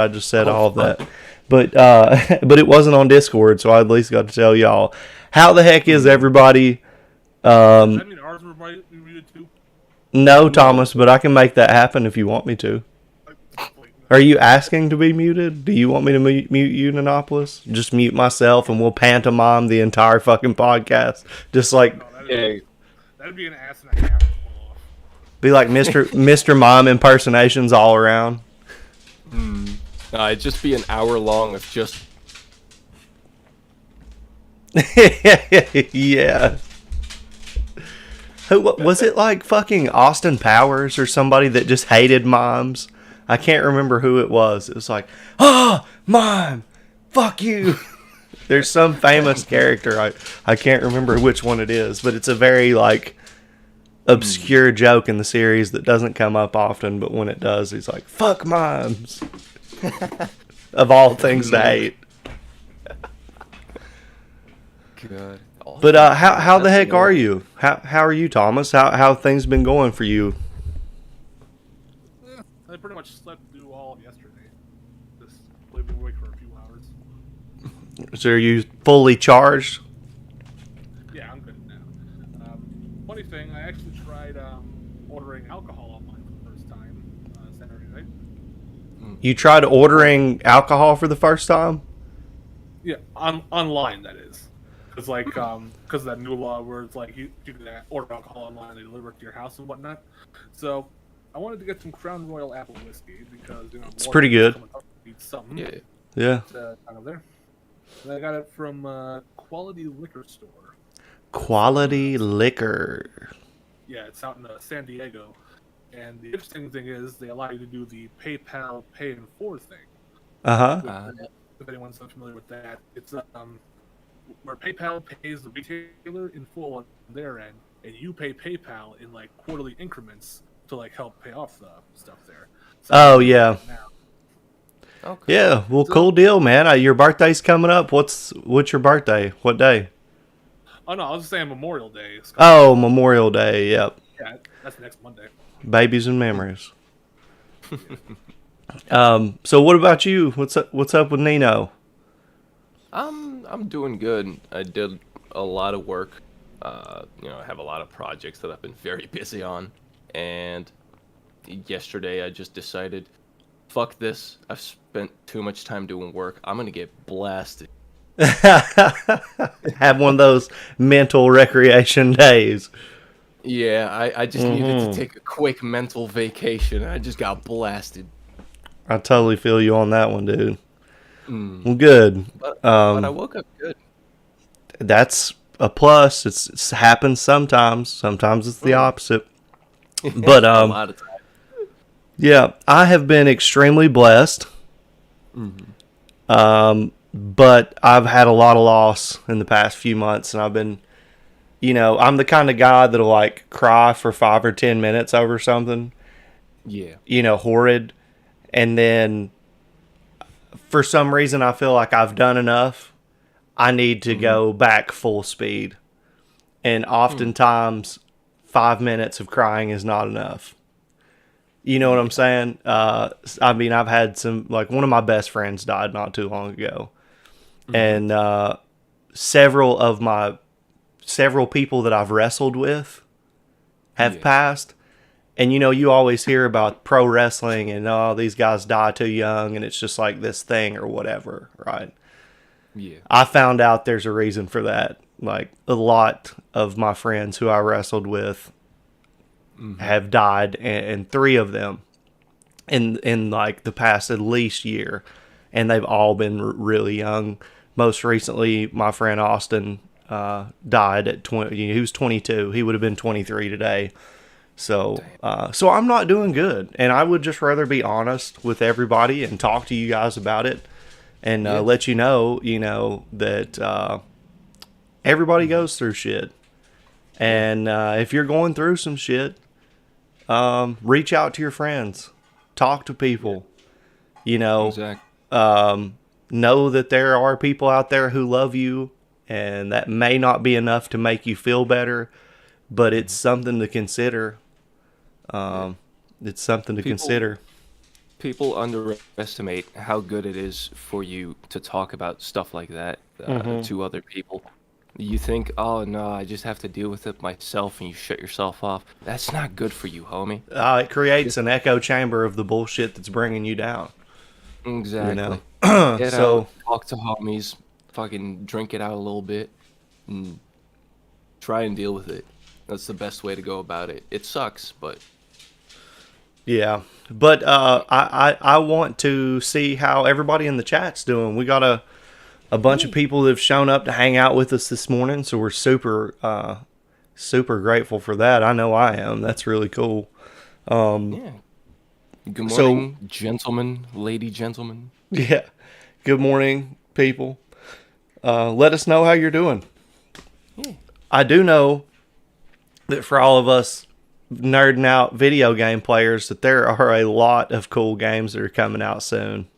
I just said all of that. But but it wasn't on Discord, so I at least got to tell y'all. How the heck is everybody? Does that mean ours were muted too? No, Thomas, but I can make that happen if you want me to. Are you asking to be muted? Do you want me to mute you, Nanopolis? Just mute myself and we'll pantomime the entire fucking podcast. Just like... No, that'd be an ass and a half. Be like Mr. Mime impersonations all around. It'd just be an hour long of just... Yeah. Who was it, like fucking Austin Powers or somebody that just hated mimes? I can't remember who it was. It was like, mime, fuck you. There's some famous character. I can't remember which one it is, but it's a very like obscure joke in the series that doesn't come up often, but when it does, he's like, fuck mimes. Of all things to hate. God. But how the heck are you? How are you, Thomas? How have things been going for you? I pretty much slept through all of yesterday. Just been awake for a few hours. So are you fully charged? Yeah, I'm good now. Funny thing, I actually tried ordering alcohol online for the first time Saturday night. You tried ordering alcohol for the first time? Yeah, online that is. It's like because of that new law where it's like you can order alcohol online, they deliver it to your house and whatnot. So I wanted to get some Crown Royal apple whiskey because it's pretty good. Something. Yeah. Kind of there. And I got it from Quality Liquor Store. Quality Liquor. Yeah, it's out in San Diego. And the interesting thing is they allow you to do the PayPal Pay in 4 thing. If anyone's unfamiliar with that, it's where PayPal pays the retailer in full on their end, and you pay PayPal in like quarterly increments to like help pay off the stuff there. So yeah. Okay. Yeah, well, cool deal, man. Your birthday's coming up. What's your birthday? What day? Oh no, I was just saying Memorial Day. Oh, Memorial Day. Yep. Yeah, that's next Monday. Babies and memories. So what about you? What's up with Nino? I'm doing good. I did a lot of work. I have a lot of projects that I've been very busy on. And yesterday I just decided, fuck this. I've spent too much time doing work. I'm going to get blasted. Have one of those mental recreation days. Yeah, I just needed to take a quick mental vacation. I just got blasted. I totally feel you on that one, dude. Well, good. But I woke up good. That's a plus. It's happens sometimes. Sometimes it's the opposite. But A lot of time. yeah, I have been extremely blessed. But I've had a lot of loss in the past few months, and I've been, I'm the kind of guy that'll like cry for 5 or 10 minutes over something. Yeah. Horrid, and then for some reason I feel like I've done enough. I need to go back full speed. And oftentimes 5 minutes of crying is not enough. You know what I'm saying? I mean, I've had some, like one of my best friends died not too long ago. And several people that I've wrestled with have passed. And you always hear about pro wrestling and these guys die too young and it's just like this thing or whatever, right? Yeah. I found out there's a reason for that. Like a lot of my friends who I wrestled with have died, and 3 of them in like the past at least year, and they've all been really young. Most recently, my friend Austin died at 20. He was 22. He would have been 23 today. So I'm not doing good, and I would just rather be honest with everybody and talk to you guys about it, and let you know, that everybody goes through shit, and if you're going through some shit, reach out to your friends, talk to people, Exactly. know that there are people out there who love you, and that may not be enough to make you feel better, but it's something to consider. It's something to consider. people underestimate how good it is for you to talk about stuff like that to other people. You think, oh no, I just have to deal with it myself, and you shut yourself off. That's not good for you, homie. It creates an echo chamber of the bullshit that's bringing you down. Exactly. You know? Get So out, talk to homies, fucking drink it out a little bit, and try and deal with it. That's the best way to go about it. It sucks, but yeah, but I want to see how everybody in the chat's doing. We got a bunch of people that have shown up to hang out with us this morning, so we're super grateful for that. I know I am. That's really cool. yeah. Good morning, gentlemen, lady gentlemen. Yeah. Good morning, people. Let us know how you're doing. Yeah. I do know that for all of us nerding out video game players, that there are a lot of cool games that are coming out soon.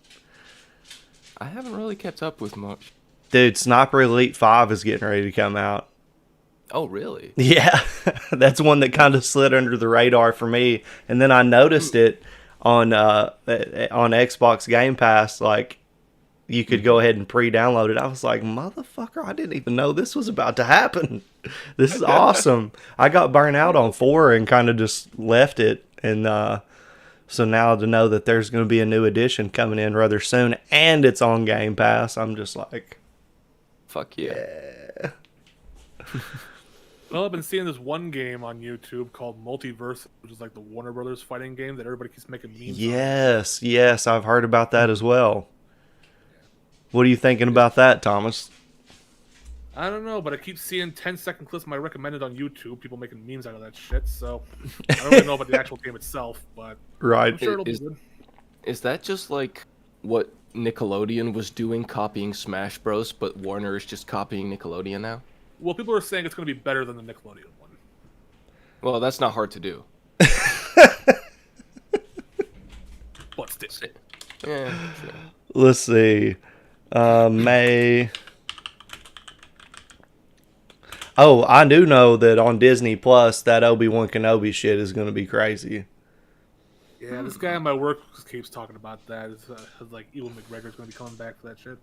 I haven't really kept up with much. Dude, Sniper Elite 5 is getting ready to come out. Oh, really? Yeah, that's one that kind of slid under the radar for me. And then I noticed it on Xbox Game Pass, like, you could go ahead and pre-download it. I was like, motherfucker, I didn't even know this was about to happen. This is awesome. I got burnt out on 4 and kind of just left it. And so now to know that there's going to be a new edition coming in rather soon and it's on Game Pass, I'm just like, fuck yeah. Well, I've been seeing this one game on YouTube called Multiverse, which is like the Warner Brothers fighting game that everybody keeps making memes on. Yes, I've heard about that as well. What are you thinking about that, Thomas? I don't know, but I keep seeing 10-second clips of my recommended on YouTube, people making memes out of that shit, so I don't really know about the actual game itself, but right. I'm sure it'll be good. Is that just like what Nickelodeon was doing, copying Smash Bros, but Warner is just copying Nickelodeon now? Well, people are saying it's going to be better than the Nickelodeon one. Well, that's not hard to do. But still. Yeah, sure. Let's see. May. Oh, I do know that on Disney Plus, that Obi-Wan Kenobi shit is going to be crazy. Yeah, this guy at my work keeps talking about that. It's like Ewan McGregor's going to be coming back for that shit.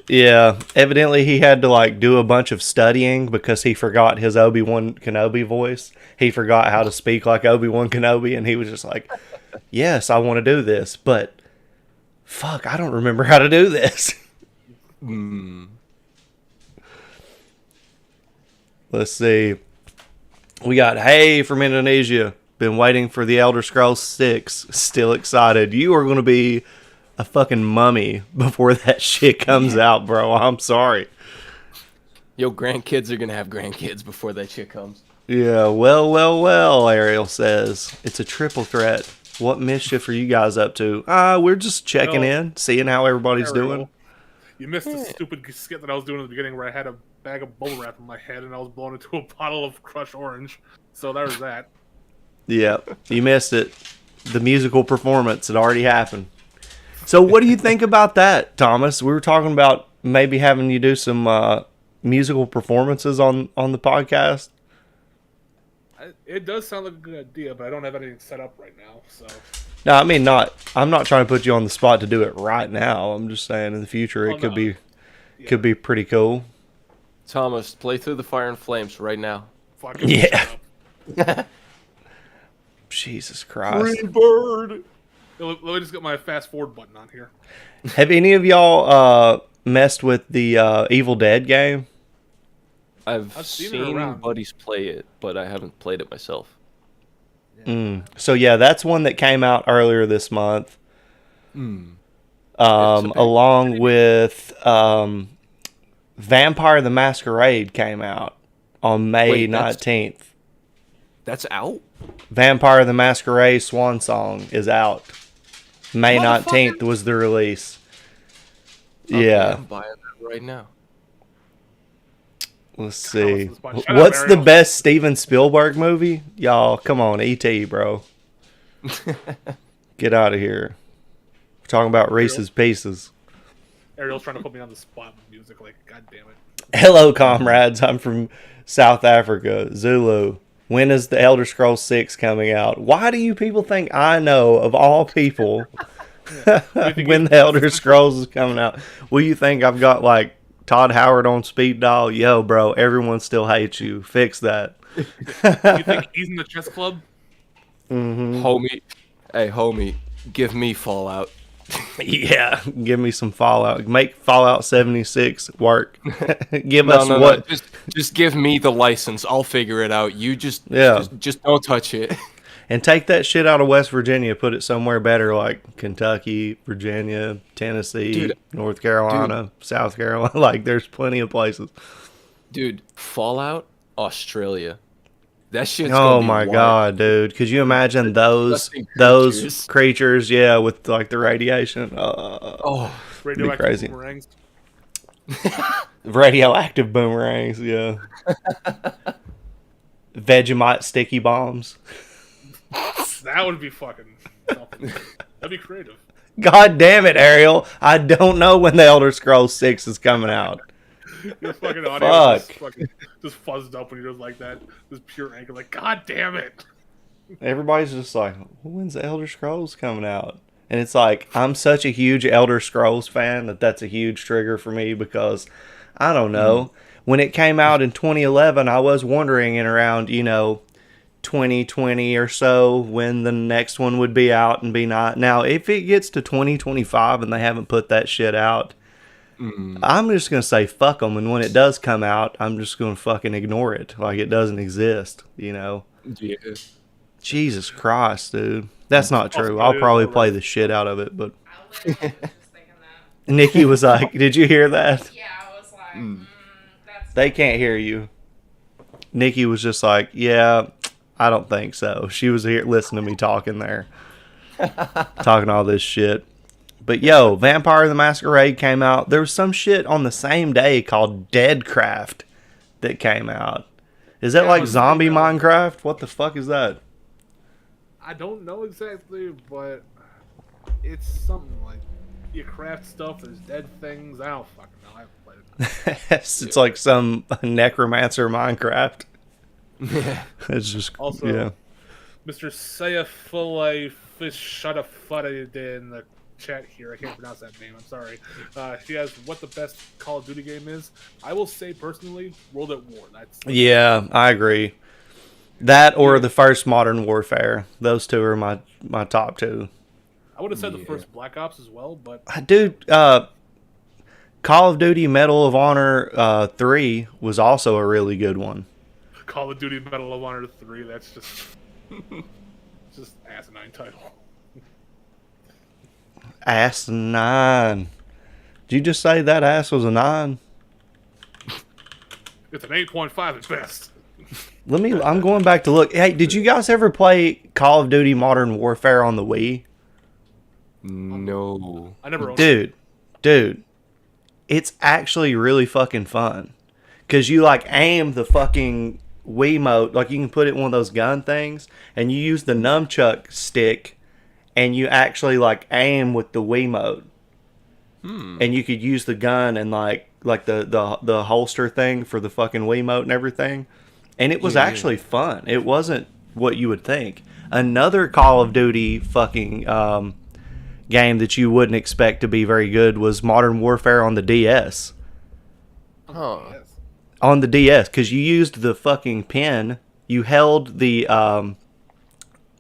Yeah, evidently he had to like do a bunch of studying because he forgot his Obi-Wan Kenobi voice. He forgot how to speak like Obi-Wan Kenobi, and he was just like, yes, I want to do this, but fuck, I don't remember how to do this. Let's see. We got Hey from Indonesia. Been waiting for the Elder Scrolls 6. Still excited. You are going to be a fucking mummy before that shit comes out, bro. I'm sorry. Yo, grandkids are going to have grandkids before that shit comes. Yeah, well, Ariel says. It's a triple threat. What mischief are you guys up to? We're just checking in, seeing how everybody's doing. You missed the stupid skit that I was doing at the beginning where I had a bag of bubble wrap in my head and I was blowing into a bottle of crushed orange. So there was that. Yeah, you missed it. The musical performance had already happened. So what do you think about that, Thomas? We were talking about maybe having you do some musical performances on the podcast. It does sound like a good idea, but I don't have anything set up right now. So. No, I mean I'm not trying to put you on the spot to do it right now. I'm just saying in the future it could be pretty cool. Thomas, play Through the Fire and Flames right now. Yeah. Jesus Christ. Free bird. Let me just get my fast forward button on here. Have any of y'all messed with the Evil Dead game? I've seen buddies play it, but I haven't played it myself. So yeah, that's one that came out earlier this month. Along with Vampire the Masquerade came out on May 19th. That's out? Vampire the Masquerade Swan Song is out. May 19th was the release. Yeah. I'm buying that right now. Let's see. What's the best Steven Spielberg movie? Y'all, come on, E.T., bro. Get out of here. We're talking about Reese's Pieces. Ariel's trying to put me on the spot with music, like, god damn it. Hello, comrades. I'm from South Africa. Zulu. When is the Elder Scrolls 6 coming out? Why do you people think I know, of all people, when the Elder Scrolls is coming out? Will you think I've got, like, Todd Howard on speed dial? Yo, bro, everyone still hates you. Fix that. You think he's in the chess club? Mm-hmm. Homie. Hey, homie. Give me Fallout. Yeah, give me some Fallout. Make Fallout 76 work. Give us No. what? Just give me the license. I'll figure it out. You just don't touch it. And take that shit out of West Virginia. Put it somewhere better, like Kentucky, Virginia, Tennessee, North Carolina, South Carolina. Like, there's plenty of places. Dude, Fallout, Australia. That shit's Oh gonna be my wild. God, dude! Could you imagine those creatures? Yeah, with like the radiation. Radioactive crazy. boomerangs. Radioactive boomerangs. Yeah. Vegemite sticky bombs. That would be fucking something. That'd be creative. God damn it, Ariel! I don't know when the Elder Scrolls 6 is coming out. Your fucking audio just fuzzed up when you're just like that. This pure anger, like, God damn it! Everybody's just like, when's the Elder Scrolls coming out? And it's like, I'm such a huge Elder Scrolls fan that's a huge trigger for me because, I don't know, when it came out in 2011, I was wondering in around, 2020 or so when the next one would be out and be not. Now, if it gets to 2025 and they haven't put that shit out, I'm just going to say fuck them. And when it does come out, I'm just going to fucking ignore it. Like it doesn't exist, Yeah. Jesus Christ, dude. That's not true. I'll probably play the shit out of it, but... I literally was just thinking that. Nikki was like, did you hear that? Yeah, I was like, that's... They can't hear you. Nikki was just like, yeah, I don't think so. She was here listening to me talking there. Talking all this shit. But yo, Vampire the Masquerade came out. There was some shit on the same day called Deadcraft that came out. Is that like zombie Minecraft? What the fuck is that? I don't know exactly, but it's something like you craft stuff, there's dead things. I don't fucking know. I haven't played it. It's like some necromancer Minecraft. Yeah. It's just Also, yeah. Mr. Sayafulai Fish Shut a Fuddy in the chat here. I can't pronounce that name. I'm sorry. He has what the best Call of Duty game is. I will say personally, World at War. Yeah, I agree. That or the first Modern Warfare. Those two are my top two. I would have said the first Black Ops as well, but dude, Call of Duty Medal of Honor 3 was also a really good one. Call of Duty Medal of Honor 3, that's just asinine title. Asinine. Did you just say that ass was a 9? It's an 8.5 at best. I'm going back to look. Hey, did you guys ever play Call of Duty Modern Warfare on the Wii? No. I never owned it. Dude, it's actually really fucking fun. Because you like aim the fucking Wiimote, like you can put it in one of those gun things, and you use the nunchuck stick, and you actually like aim with the Wiimote. And you could use the gun and like the holster thing for the fucking Wiimote and everything. And it was actually fun. It wasn't what you would think. Another Call of Duty fucking game that you wouldn't expect to be very good was Modern Warfare on the DS. Huh. On the DS, because you used the fucking pen. You held the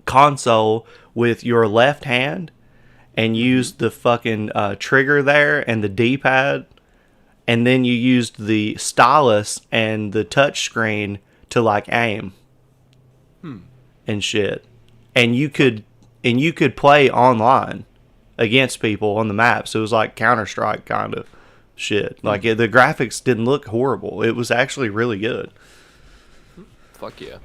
console with your left hand and used the fucking trigger there and the D-pad. And then you used the stylus and the touch screen to like aim and shit. And you could play online against people on the map. So it was like Counter-Strike kind of shit. Like the graphics didn't look horrible. It was actually really good. Fuck yeah.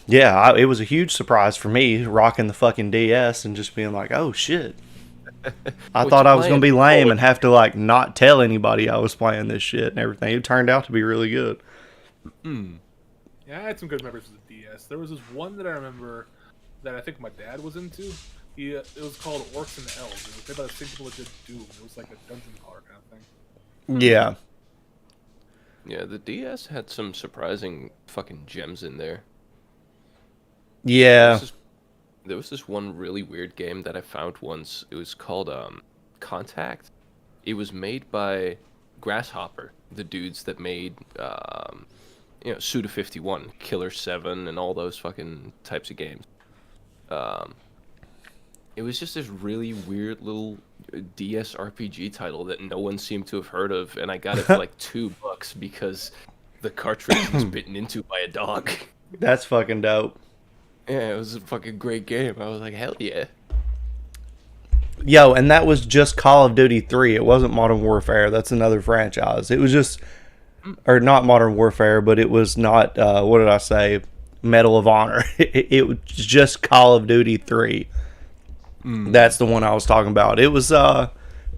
Yeah, it was a huge surprise for me rocking the fucking DS and just being like, oh shit. I thought I was going to be lame and have to like not tell anybody I was playing this shit and everything. It turned out to be really good. Yeah, I had some good memories with the DS. There was this one that I remember that I think my dad was into. It was called Orcs and Elves. It was made by the same people that did Doom. It was like a dungeon crawler kind of thing. Yeah. Yeah, the DS had some surprising fucking gems in there. Yeah. There was this one really weird game that I found once. It was called Contact. It was made by Grasshopper, the dudes that made Suda 51, Killer 7, and all those fucking types of games. It was just this really weird little DS RPG title that no one seemed to have heard of, and I got it for like $2 because the cartridge was bitten into by a dog. That's fucking dope. Yeah, it was a fucking great game. I was like, hell yeah. Yo, and that was just Call of Duty 3. It wasn't Modern Warfare. That's another franchise. It was just, or not Modern Warfare, but it was not, what did I say? Medal of Honor. It was just Call of Duty 3. That's the one I was talking about. It was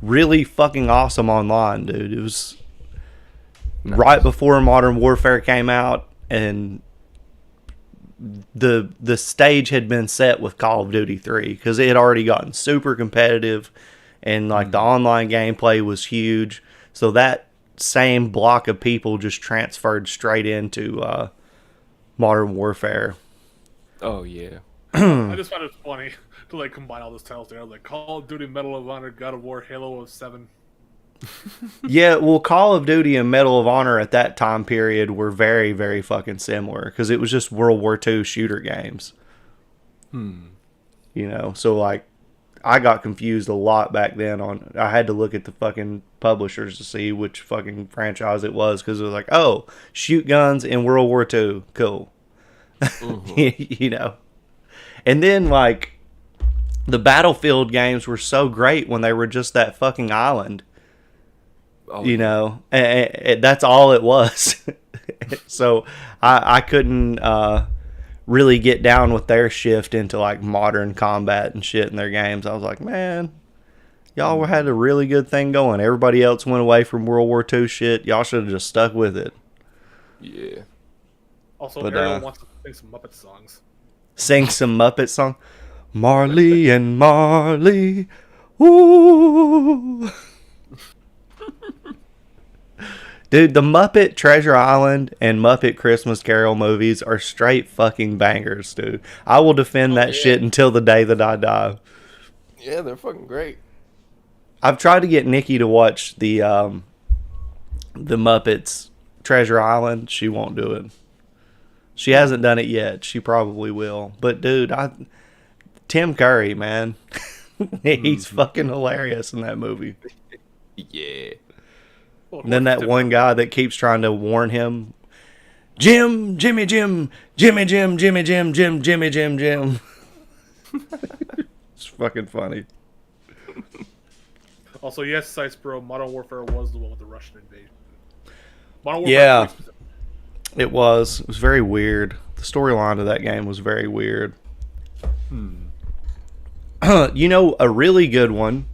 really fucking awesome online, dude. It was right before Modern Warfare came out, and the stage had been set with Call of Duty 3 because it had already gotten super competitive, and like the online gameplay was huge. So that same block of people just transferred straight into Modern Warfare. Oh yeah. I just found it funny to like combine all those titles together, like Call of Duty, Medal of Honor, God of War, Halo 7. Yeah, well, Call of Duty and Medal of Honor at that time period were very, very fucking similar because it was just World War II shooter games. You know, so like I got confused a lot back then. I had to look at the fucking publishers to see which fucking franchise it was because it was like, oh, shoot guns in World War II, cool. You know. And then, like, the Battlefield games were so great when they were just that fucking island. Oh, you know? And that's all it was. So, I couldn't really get down with their shift into, like, modern combat and shit in their games. I was like, man, y'all had a really good thing going. Everybody else went away from World War II shit. Y'all should have just stuck with it. Yeah. Also, Ariel wants to sing some Muppet songs. Sing some Muppet song. Marley and Marley. Ooh. Dude, the Muppet Treasure Island and Muppet Christmas Carol movies are straight fucking bangers, dude. I will defend that shit until the day that I die. Yeah, they're fucking great. I've tried to get Nikki to watch the Muppets Treasure Island. She won't do it. She hasn't done it yet. She probably will. But dude, Tim Curry, man, he's fucking hilarious in that movie. Yeah. And then that one guy that keeps trying to warn him, Jimmy Jim. It's fucking funny. Also, yes, Sites Bro, Modern Warfare was the one with the Russian invasion. Modern Warfare Yeah. It was very weird. The storyline of that game was very weird. You know, a really good one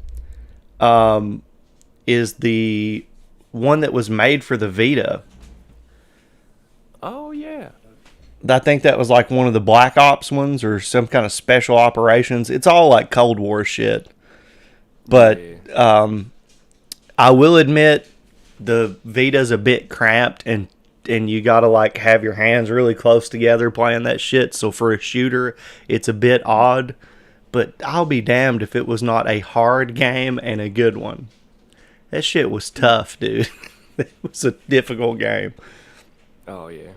is the one that was made for the Vita. Oh, yeah. I think that was like one of the Black Ops ones or some kind of special operations. It's all like Cold War shit. But I will admit the Vita's a bit cramped and you gotta like have your hands really close together playing that shit. So for a shooter, it's a bit odd. But I'll be damned if it was not a hard game and a good one. That shit was tough, dude. It was a difficult game. Oh, yeah.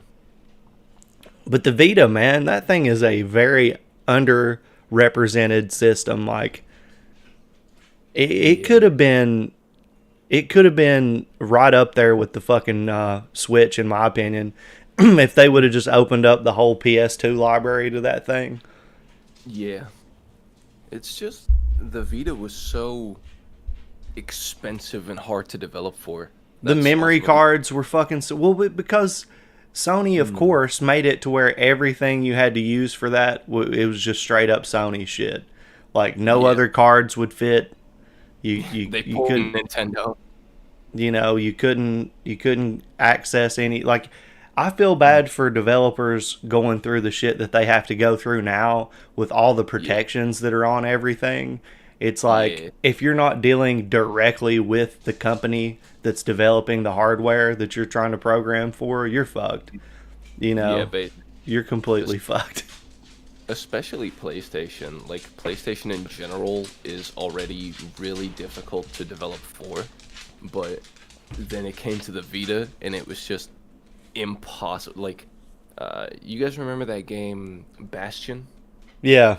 But the Vita, man, that thing is a very underrepresented system. Like, it could have been... It could have been right up there with the fucking Switch, in my opinion, if they would have just opened up the whole PS2 library to that thing. Yeah. It's just, the Vita was so expensive and hard to develop for. The memory cards were fucking... Well, because Sony, of course, made it to where everything you had to use for that, it was just straight up Sony shit. Like, no other cards would fit. You couldn't Nintendo. You know, you couldn't access any, like, I feel bad for developers going through the shit that they have to go through now with all the protections that are on everything. It's like, if you're not dealing directly with the company that's developing the hardware that you're trying to program for, you're fucked. You know, you're completely fucked. especially PlayStation. Like, PlayStation in general is already really difficult to develop for, but then it came to the Vita, and it was just impossible. Like, you guys remember that game, Bastion? Yeah.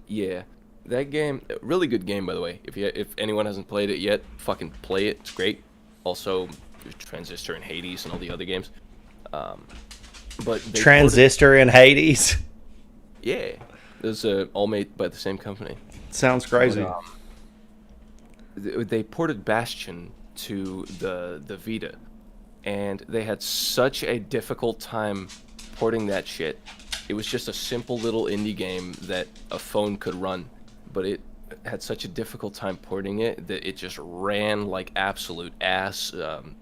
Yeah. That game, really good game, by the way. If anyone hasn't played it yet, fucking play it. It's great. Also, there's Transistor and Hades and all the other games. But Transistor and Hades? Yeah. Those all made by the same company. Sounds crazy. But, they ported Bastion to the Vita, and they had such a difficult time porting that shit. It was just a simple little indie game that a phone could run, but it had such a difficult time porting it that it just ran like absolute ass.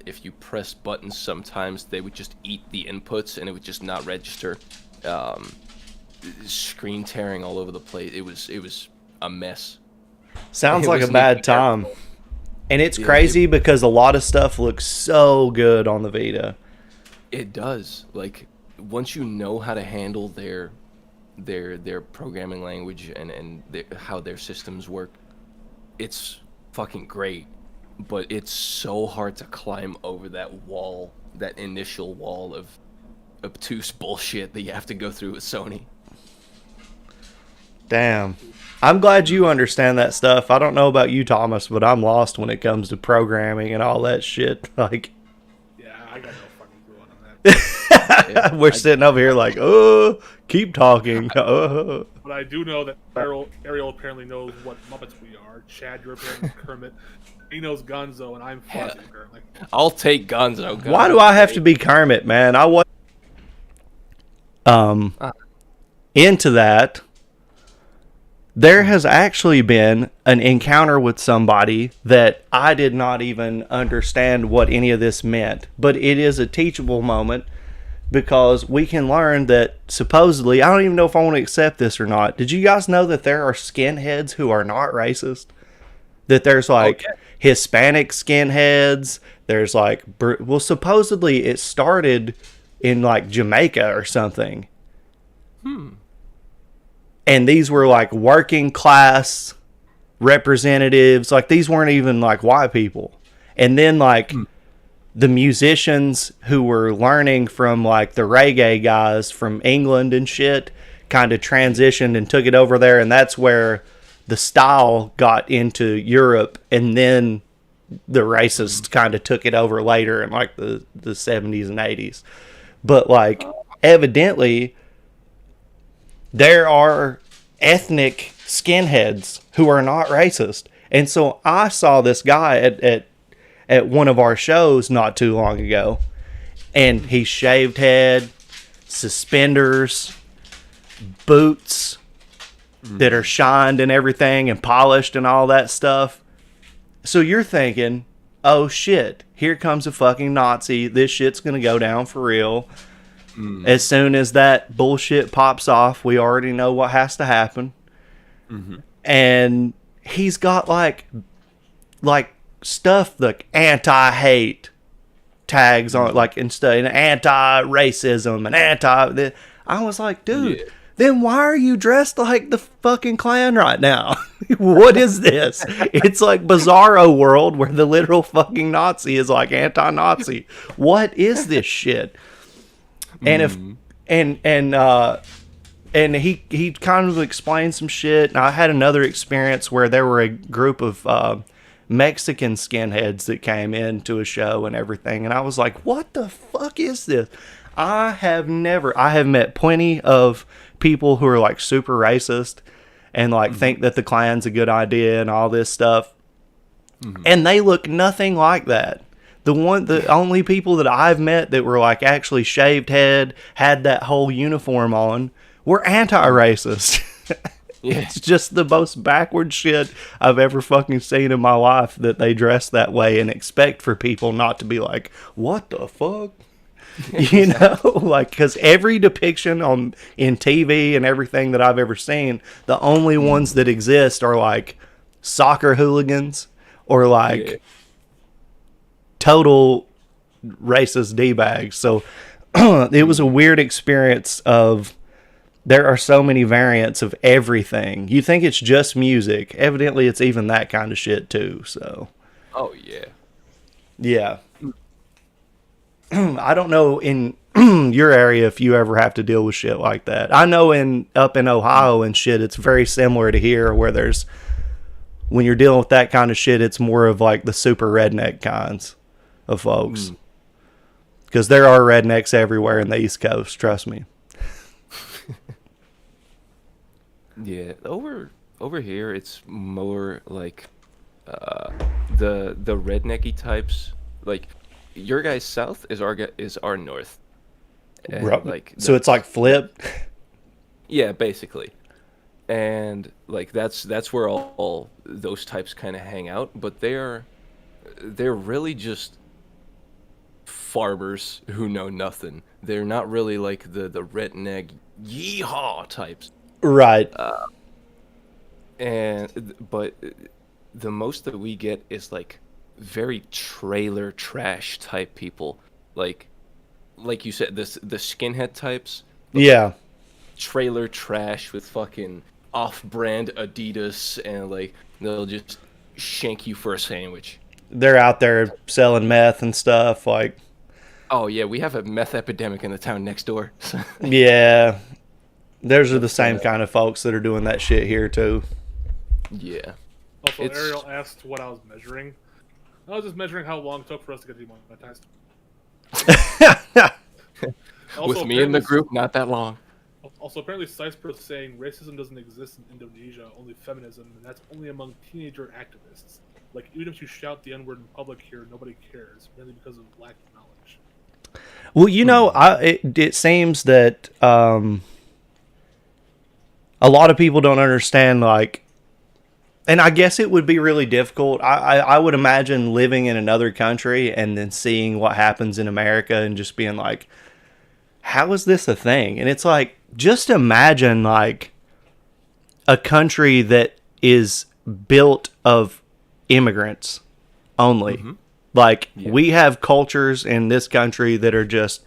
If you press buttons, sometimes they would just eat the inputs and it would just not register. Screen tearing all over the place. It was a mess. Sounds like a bad time. And it's crazy because a lot of stuff looks so good on the Vita. It does. Like, once you know how to handle their programming language and how their systems work, it's fucking great. But it's so hard to climb over that wall, that initial wall of obtuse bullshit that you have to go through with Sony. Damn. I'm glad you understand that stuff. I don't know about you, Thomas, but I'm lost when it comes to programming and all that shit. Like, yeah, I got no fucking clue on that. We're sitting over here like, oh, keep talking. But I do know that Ariel apparently knows what Muppets we are. Chad, you're apparently Kermit. He knows Gonzo, and I'm Fuzzy currently. I'll take Gonzo. Why do I have to be Kermit, man? I was into that. There has actually been an encounter with somebody that I did not even understand what any of this meant. But it is a teachable moment because we can learn that supposedly, I don't even know if I want to accept this or not. Did you guys know that there are skinheads who are not racist? That there's like Hispanic skinheads. There's like, well, supposedly it started in like Jamaica or something. And these were like working class representatives. Like, these weren't even like white people. And then like the musicians who were learning from like the reggae guys from England and shit kind of transitioned and took it over there. And that's where the style got into Europe. And then the racists kind of took it over later in like the 70s and 80s. But like, evidently, there are ethnic skinheads who are not racist. And so I saw this guy at one of our shows not too long ago, and he shaved head, suspenders, boots that are shined and everything and polished and all that stuff. So you're thinking, oh shit, here comes a fucking Nazi. This shit's going to go down for real. As soon as that bullshit pops off, we already know what has to happen. And he's got like stuff like anti-hate tags on it, like instead of anti-racism and anti. I was like, dude, then why are you dressed like the fucking Klan right now? What is this? It's like Bizarro World where the literal fucking Nazi is like anti-Nazi. What is this shit? And if and he kind of explained some shit. And I had another experience where there were a group of Mexican skinheads that came into a show and everything, and I was like, "What the fuck is this?" I have met plenty of people who are like super racist and like think that the Klan's a good idea and all this stuff, and they look nothing like that. The only people that I've met that were like actually shaved head, had that whole uniform on, were anti-racist. It's just the most backward shit I've ever fucking seen in my life, that they dress that way and expect for people not to be like, what the fuck? You know, like, because every depiction in TV and everything that I've ever seen, the only ones that exist are like soccer hooligans or like total racist D-bags. So it was a weird experience of there are so many variants of everything. You think it's just music. Evidently, it's even that kind of shit, too. So. Oh, yeah. Yeah. I don't know in your area if you ever have to deal with shit like that. I know up in Ohio and shit, it's very similar to here where when you're dealing with that kind of shit, it's more of like the super redneck kinds of folks. Because there are rednecks everywhere in the East Coast, trust me. Yeah, over here it's more like the rednecky types. Like your guys south is our north. And, like so it's like flip. Yeah, basically. And like that's where all those types kind of hang out, but they're really just farmers who know nothing. They're not really like the redneck yeehaw types. Right. But the most that we get is like very trailer trash type people, like you said, the skinhead types. Yeah. Trailer trash with fucking off-brand Adidas, and like they'll just shank you for a sandwich. They're out there selling meth and stuff. Like, oh yeah, we have a meth epidemic in the town next door. yeah. Those are the same kind of folks that are doing that shit here too. Yeah. Also, Ariel asked what I was measuring. I was just measuring how long it took for us to get demonetized. With me in the group, not that long. Also, apparently, Cyspro is saying racism doesn't exist in Indonesia, only feminism, and that's only among teenager activists. Like, even if you shout the N-word in public here, nobody cares, mainly because of lack of knowledge. Well, you know, it seems that a lot of people don't understand, like, and I guess it would be really difficult. I would imagine living in another country and then seeing what happens in America and just being like, how is this a thing? And it's like, just imagine like a country that is built of immigrants only. Mm-hmm. Like, we have cultures in this country that are just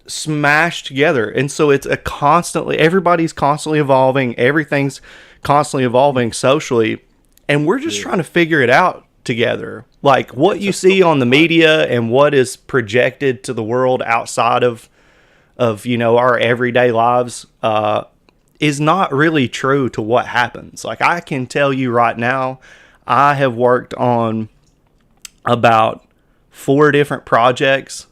smashed together. And so it's everybody's constantly evolving. Everything's constantly evolving socially. And we're just trying to figure it out together. Like, what you see on the media and what is projected to the world outside of our everyday lives is not really true to what happens. Like, I can tell you right now, I have worked on about 4 different projects,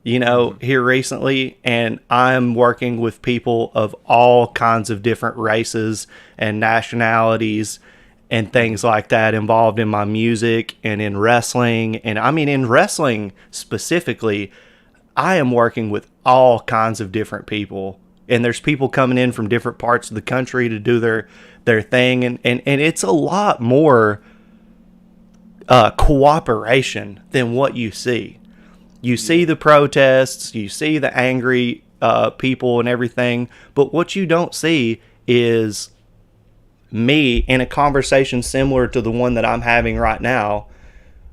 here recently, and I'm working with people of all kinds of different races and nationalities and things like that involved in my music and in wrestling. And I mean, in wrestling specifically, I am working with all kinds of different people, and there's people coming in from different parts of the country to do their thing. And it's a lot more cooperation than what you see. You see the protests, you see the angry people and everything, but what you don't see is me in a conversation similar to the one that I'm having right now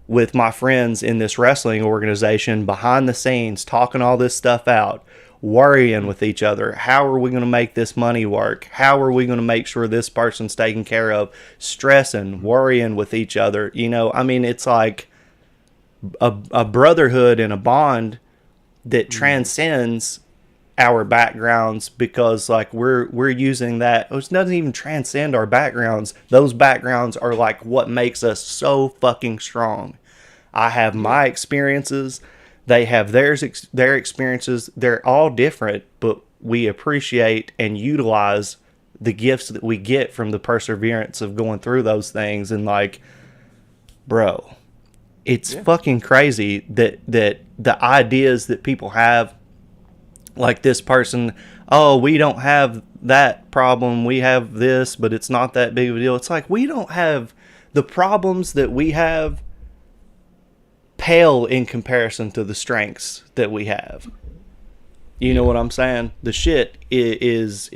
with my friends in this wrestling organization, behind the scenes, talking all this stuff out, worrying with each other. How are we going to make this money work? How are we going to make sure this person's taken care of? Stressing, worrying with each other. I mean, it's like a brotherhood and a bond that transcends our backgrounds, because like we're using that. It doesn't even transcend our backgrounds. Those backgrounds are like what makes us so fucking strong. I have my experiences, they have their experiences. They're all different, but we appreciate and utilize the gifts that we get from the perseverance of going through those things. And like, bro, it's fucking crazy that the ideas that people have, like this person, oh, we don't have that problem, we have this, but it's not that big of a deal. It's like, we don't have the problems that we have pale in comparison to the strengths that we have. You know what I'm saying? The shit is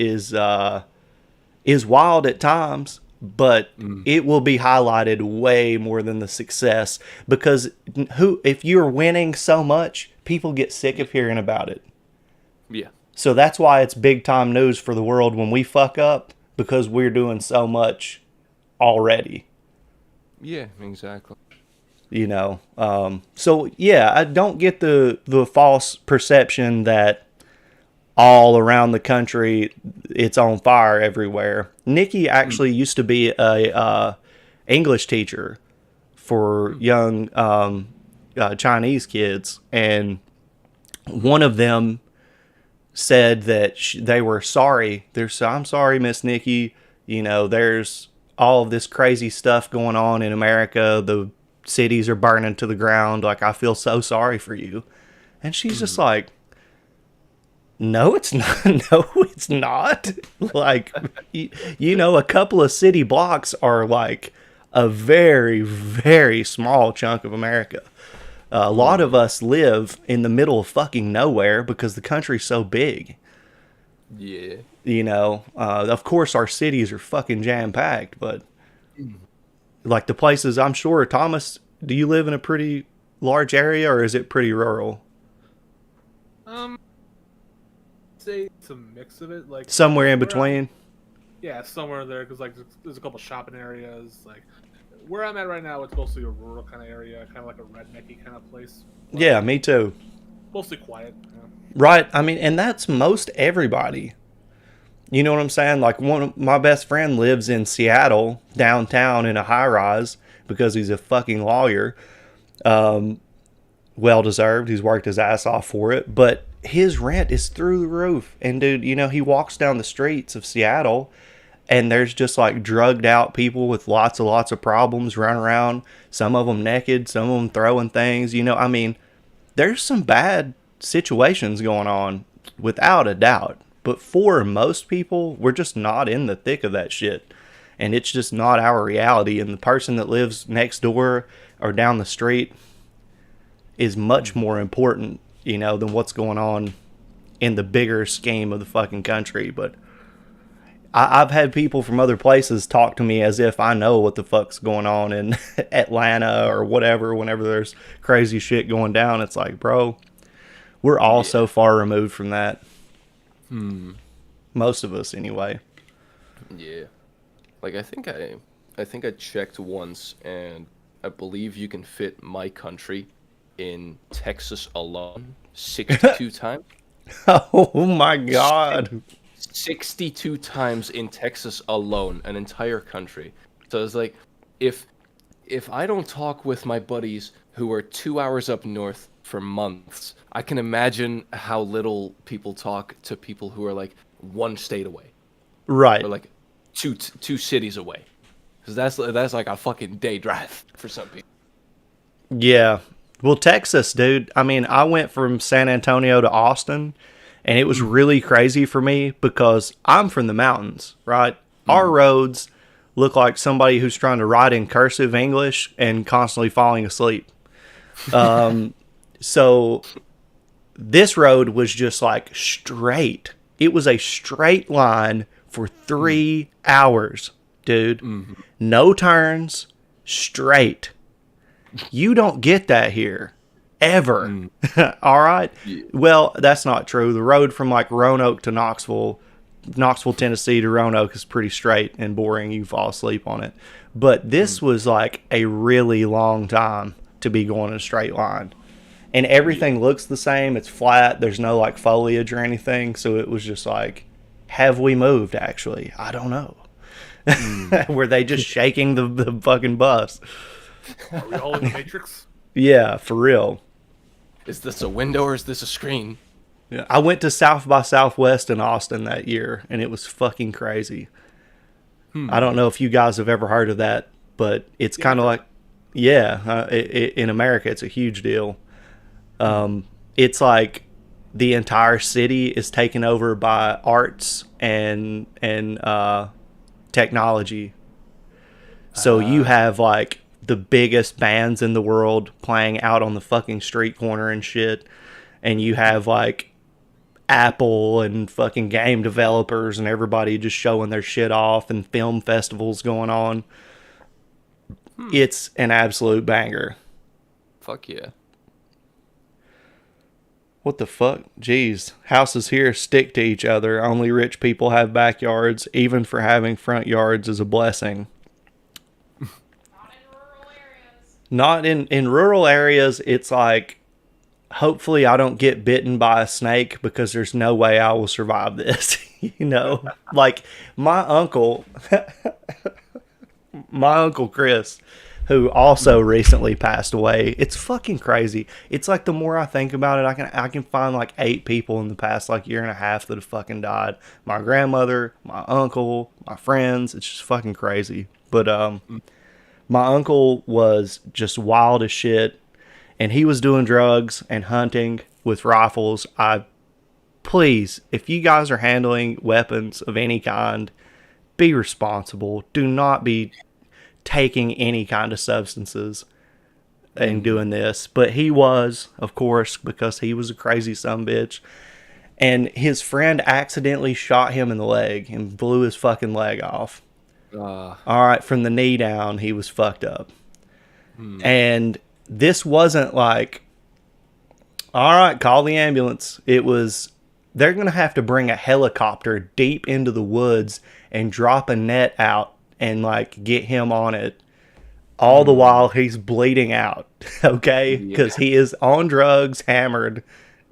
wild at times, but it will be highlighted way more than the success, because if you're winning so much, people get sick of hearing about it. Yeah. So that's why it's big time news for the world when we fuck up, because we're doing so much already. Yeah, exactly. You know, so yeah, I don't get the false perception that all around the country it's on fire everywhere. Nikki actually used to be a English teacher for young Chinese kids, and one of them said that they were sorry. I'm sorry, Miss Nikki. You know, there's all of this crazy stuff going on in America. The cities are burning to the ground. Like, I feel so sorry for you. And she's just like, no, it's not. No, it's not. Like, you know, a couple of city blocks are like a very, very small chunk of America. A lot of us live in the middle of fucking nowhere because the country's so big. Yeah. You know, of course our cities are fucking jam-packed, but like the places, I'm sure, Thomas, do you live in a pretty large area or is it pretty rural? Say it's a mix of it. Like Somewhere in between? Yeah, somewhere there, because like there's a couple shopping areas. Like where I'm at right now, it's mostly a rural kind of area, kind of like a rednecky kind of place. Yeah, me too. Mostly quiet. Yeah. Right. I mean, and that's most everybody. You know what I'm saying? Like, one of my best friend lives in Seattle, downtown, in a high-rise because he's a fucking lawyer. Well-deserved. He's worked his ass off for it. But his rent is through the roof. And, dude, you know, he walks down the streets of Seattle, and there's just, like, drugged-out people with lots of problems running around. Some of them naked, some of them throwing things. You know, I mean, there's some bad situations going on, without a doubt. But for most people, we're just not in the thick of that shit. And it's just not our reality. And the person that lives next door or down the street is much more important, you know, than what's going on in the bigger scheme of the fucking country. But I've had people from other places talk to me as if I know what the fuck's going on in Atlanta or whatever. Whenever there's crazy shit going down, it's like, bro, we're all so far removed from that. Most of us, anyway. Yeah. Like, I think I checked once, and I believe you can fit my country in Texas alone 62 times. Oh my god. 62 times in Texas alone, an entire country. So it's like, if I don't talk with my buddies who are 2 hours up north for months, I can imagine how little people talk to people who are like one state away, Right? or like two cities away, because that's like a fucking day drive for some people. Yeah. Well, Texas, dude. I mean, I went from San Antonio to Austin, and it was really crazy for me because I'm from the mountains, right? Our roads look like somebody who's trying to write in cursive English and constantly falling asleep. So this road was just like straight. It was a straight line for 3 hours, dude. No turns, straight. You don't get that here, ever. All right? Yeah. Well, that's not true. The road from like Roanoke to Knoxville, Tennessee to Roanoke is pretty straight and boring. You fall asleep on it. But this was like a really long time to be going in a straight line. And everything looks the same. It's flat. There's no like foliage or anything. So it was just like, have we moved actually? I don't know. Were they just shaking the fucking bus? Are we all in the Matrix? Yeah, for real. Is this a window or is this a screen? Yeah, I went to South by Southwest in Austin that year, and it was fucking crazy. I don't know if you guys have ever heard of that, but it's kind of like, in America, it's a huge deal. It's like the entire city is taken over by arts and technology. So you have like the biggest bands in the world playing out on the fucking street corner and shit, and you have like Apple and fucking game developers and everybody just showing their shit off, and film festivals going on. It's an absolute banger. Fuck yeah. What the fuck? Jeez. Houses here stick to each other. Only rich people have backyards. Even for having front yards is a blessing. Not in rural areas. Not in rural areas. It's like, hopefully I don't get bitten by a snake because there's no way I will survive this. You know, like my uncle Chris, who also recently passed away. It's fucking crazy. It's like the more I think about it, I can find like 8 people in the past like year and a half that have fucking died. My grandmother, my uncle, my friends. It's just fucking crazy. But my uncle was just wild as shit, and he was doing drugs and hunting with rifles. Please, if you guys are handling weapons of any kind, be responsible. Do not be taking any kind of substances and doing this. But he was, of course, because he was a crazy sumbitch. And his friend accidentally shot him in the leg and blew his fucking leg off. All right, from the knee down, he was fucked up. And this wasn't like, all right, call the ambulance. It was, they're going to have to bring a helicopter deep into the woods and drop a net out and like get him on it. All the while he's bleeding out, okay? Because he is on drugs, hammered,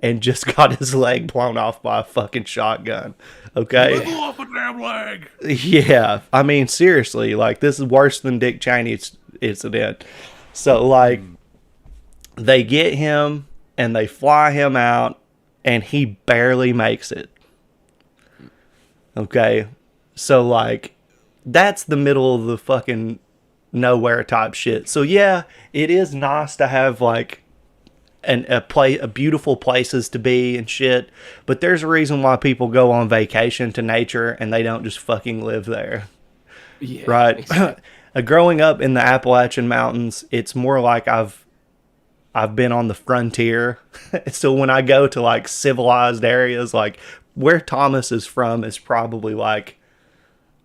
and just got his leg blown off by a fucking shotgun, okay? Blew off a damn leg! Yeah, I mean, seriously, like, this is worse than Dick Cheney's incident. So, like, they get him, and they fly him out, and he barely makes it. Okay? So, like, that's the middle of the fucking nowhere type shit. So, yeah, it is nice to have, like, a beautiful places to be and shit, but there's a reason why people go on vacation to nature and they don't just fucking live there. Yeah, right? Exactly. Growing up in the Appalachian Mountains, it's more like I've been on the frontier. So when I go to like civilized areas, like where Thomas is from is probably like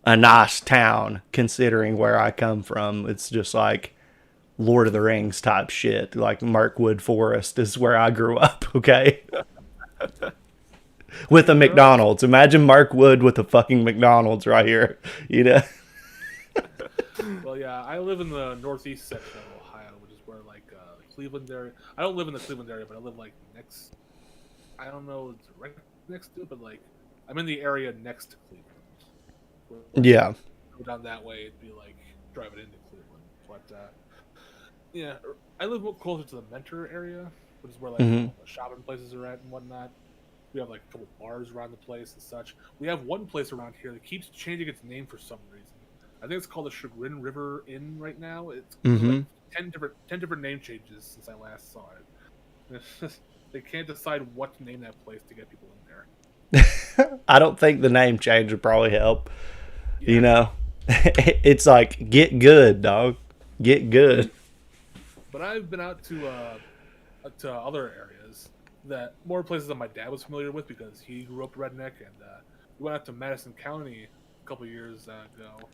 a nice town considering where I come from. It's just like Lord of the Rings type shit. Like Mirkwood Forest is where I grew up, okay? With a McDonald's. Imagine Mirkwood with a fucking McDonald's right here, you know? Well, yeah, I live in the northeast section of Ohio, which is where, like, Cleveland area. I don't live in the Cleveland area, but I live, like, next. I don't know, it's right next to it, but, like, I'm in the area next to Cleveland. Yeah. Go down that way, it'd be like driving into Cleveland. But, yeah, I live closer to the Mentor area, which is where, like, the shopping places are at and whatnot. We have, like, a couple bars around the place and such. We have one place around here that keeps changing its name for some reason. I think it's called the Chagrin River Inn right now. It's like 10 different name changes since I last saw it. They can't decide what to name that place to get people in there. I don't think the name change would probably help. Yeah. You know? It's like, get good, dog. Get good. But I've been out to other areas, that more places that my dad was familiar with because he grew up redneck, and we went out to Madison County a couple years ago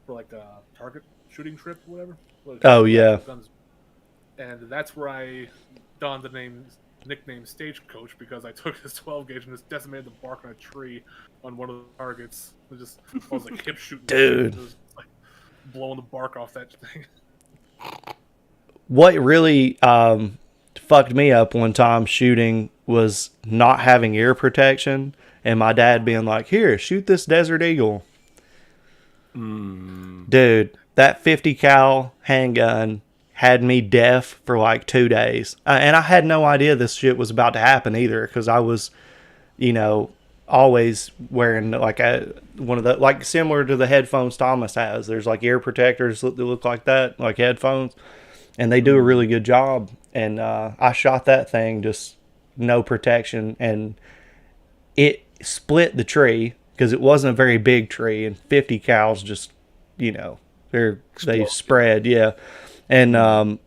for like a target shooting trip or whatever. Oh yeah. Guns. And that's where I donned the nickname Stagecoach, because I took his 12 gauge and just decimated the bark on a tree on one of the targets. It just I was like hip shooting. Dude. It was like blowing the bark off that thing. What really fucked me up one time shooting was not having ear protection, and my dad being like, "Here, shoot this Desert Eagle." Dude, that 50 cal handgun had me deaf for like 2 days, and I had no idea this shit was about to happen either, because I was, you know, always wearing like one of the, like, similar to the headphones Thomas has. There's like ear protectors that look like that, like headphones. And they do a really good job. And I shot that thing, just no protection. And it split the tree, because it wasn't a very big tree. And 50 cows just, you know, they spread, yeah. And,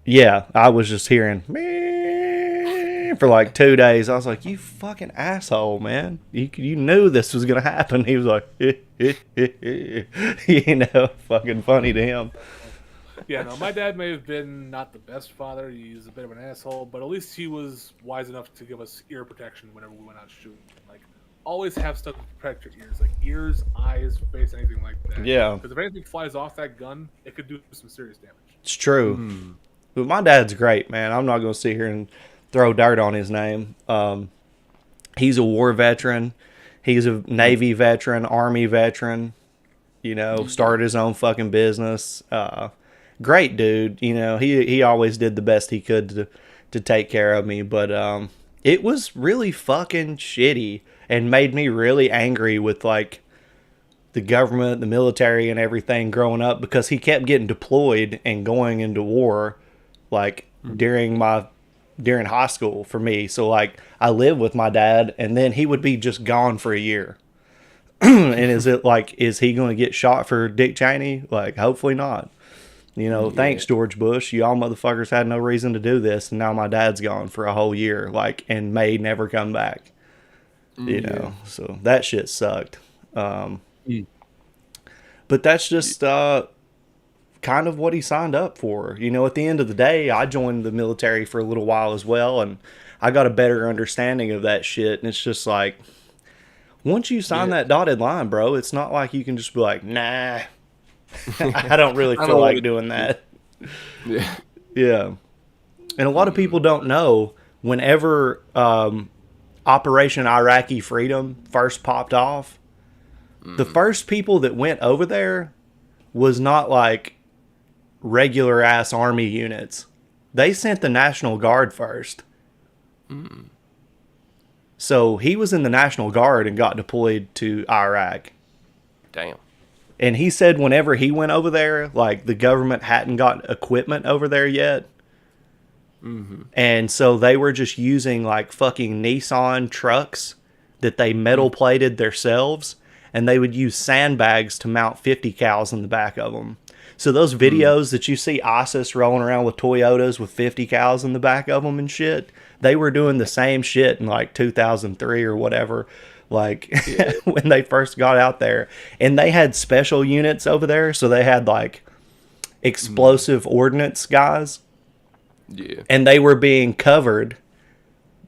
yeah, I was just hearing, meh, for like 2 days. I was like, you fucking asshole, man. You knew this was going to happen. He was like, you know, fucking funny to him. Yeah, no, my dad may have been not the best father. He's a bit of an asshole, but at least he was wise enough to give us ear protection whenever we went out shooting. Like, always have stuff to protect your ears, like ears, eyes, face, anything like that. Yeah. Because if anything flies off that gun, it could do some serious damage. It's true. But my dad's great, man. I'm not going to sit here and throw dirt on his name. He's a war veteran. He's a Navy veteran, Army veteran. You know, started his own fucking business. Great dude. You know, he always did the best he could to take care of me. But it was really fucking shitty and made me really angry with, like, the government, the military, and everything growing up, because he kept getting deployed and going into war, like, during high school for me. So, like, I lived with my dad, and then he would be just gone for a year. And is he going to get shot for Dick Cheney? Like, hopefully not. You know, thanks, George Bush. Y'all motherfuckers had no reason to do this, and now my dad's gone for a whole year, like, and may never come back. You know, so that shit sucked. But that's just kind of what he signed up for. You know, at the end of the day, I joined the military for a little while as well, and I got a better understanding of that shit. And it's just like, once you sign that dotted line, bro, it's not like you can just be like, nah, I don't really feel like doing that. Yeah. Yeah. And a lot of people don't know, whenever Operation Iraqi Freedom first popped off, the first people that went over there was not like regular ass army units. They sent the National Guard first. So he was in the National Guard and got deployed to Iraq. Damn. And he said whenever he went over there, like, the government hadn't got equipment over there yet. And so they were just using, like, fucking Nissan trucks that they metal plated themselves, and they would use sandbags to mount 50 cals in the back of them. So those videos that you see ISIS rolling around with Toyotas with 50 cals in the back of them and shit, they were doing the same shit in, like, 2003 or whatever, like, when they first got out there. And they had special units over there, so they had, like, explosive ordnance guys. Yeah. And they were being covered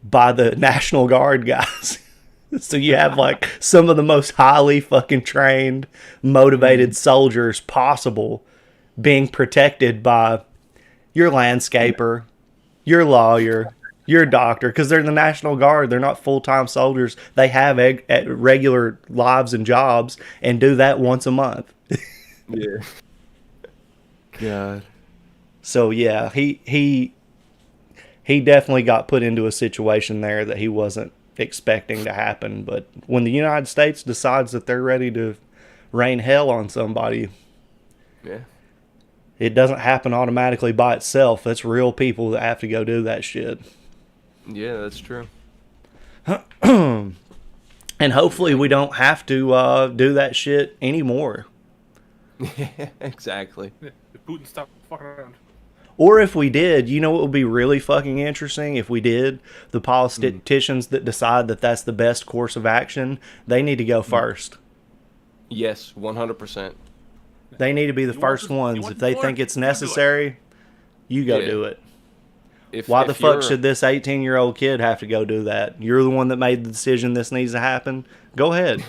by the National Guard guys. So you have, like, some of the most highly fucking trained, motivated soldiers possible being protected by your landscaper, your lawyer, your doctor, because they're the National Guard. They're not full-time soldiers. They have regular lives and jobs and do that once a month. Yeah. God. So yeah, he definitely got put into a situation there that he wasn't expecting to happen. But when the United States decides that they're ready to rain hell on somebody, it doesn't happen automatically by itself. That's real people that have to go do that shit. Yeah, that's true. And hopefully we don't have to do that shit anymore. Yeah, exactly. If Putin stopped fucking around. Or if we did, you know what would be really fucking interesting? If we did, the politicians that decide that that's the best course of action, they need to go first. Yes, 100%. They need to be the first ones. If they think it's necessary, you go do it. Why the fuck should this 18-year-old kid have to go do that? You're the one that made the decision this needs to happen. Go ahead.